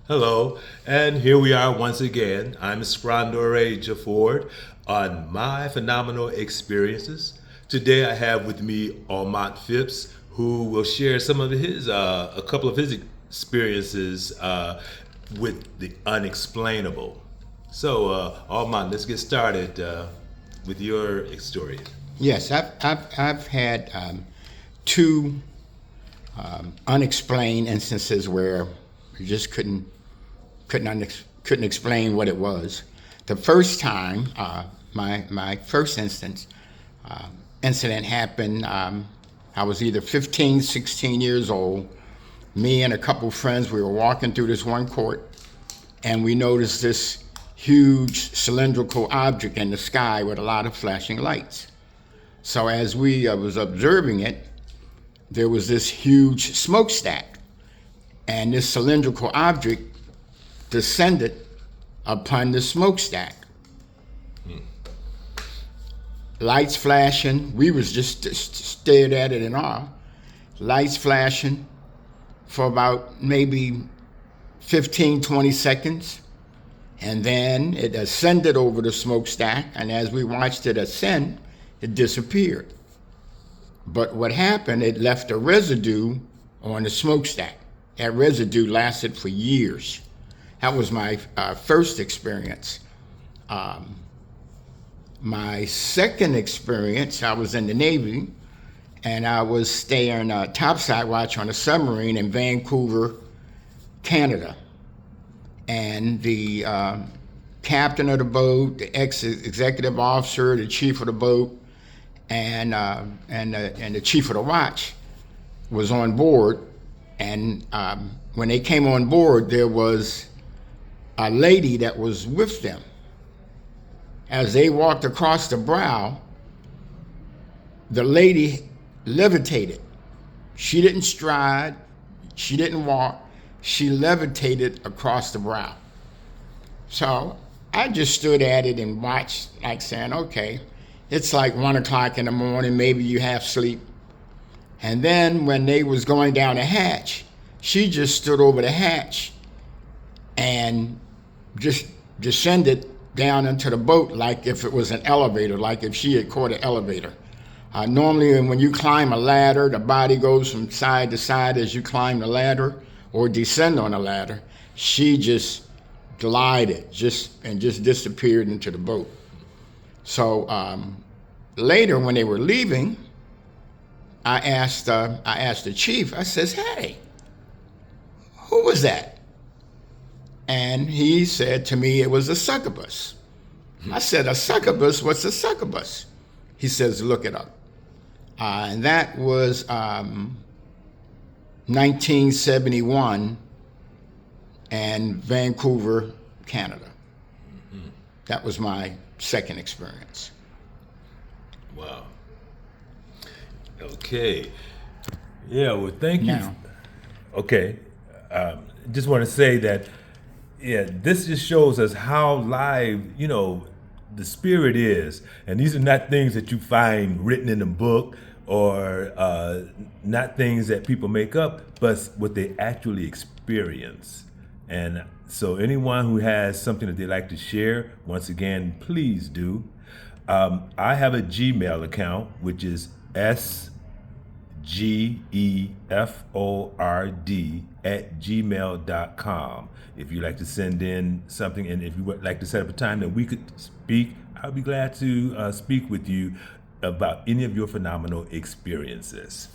Hello, and here we are once again. I'm Sprandore Jafford on my phenomenal experiences. Today I have with me Aumont Phipps, who will share some of a couple of his experiences with the unexplainable. So, Aumont, let's get started with your story. Yes, I've had two unexplained instances where you just couldn't explain what it was. The first time, my first incident happened. I was either 15, 16 years old. Me and a couple friends, we were walking through this one court, and we noticed this huge cylindrical object in the sky with a lot of flashing lights. So as we was observing it, there was this huge smokestack, and this cylindrical object descended upon the smokestack. Lights flashing. We was just stared at it in awe. Lights flashing for about maybe 15, 20 seconds. And then it ascended over the smokestack, and as we watched it ascend, it disappeared. But what happened, it left a residue on the smokestack. That residue lasted for years. That was my first experience. My second experience, I was in the Navy, and I was staying topside watch on a submarine in Vancouver, Canada. And the captain of the boat, the executive officer, the chief of the boat, and the chief of the watch was on board. And when they came on board, there was a lady that was with them. As they walked across the brow, the lady levitated. She didn't stride, she didn't walk, she levitated across the brow. So I just stood at it and watched, like saying, okay, it's like 1 o'clock in the morning, maybe you half sleep. And then when they was going down the hatch, she just stood over the hatch and just descended down into the boat like if it was an elevator, like if she had caught an elevator. Normally when you climb a ladder, the body goes from side to side as you climb the ladder or descend on a ladder. She just glided and just disappeared into the boat. So later when they were leaving, I asked the chief, I says, hey, who was that? And he said to me it was a succubus. I said, a succubus? What's a succubus? He says, look it up. And that was 1971 in Vancouver, Canada. That was my second experience. Wow. Okay. Yeah, well, thank you. Now, Okay. Just want to say that, yeah, this just shows us how live, the spirit is. And these are not things that you find written in a book or not things that people make up, but what they actually experience. And so anyone who has something that they like to share, once again, please do. I have a Gmail account, which is sgeford@gmail.com. If you'd like to send in something, and if you would like to set up a time that we could speak, I'd be glad to speak with you about any of your phenomenal experiences.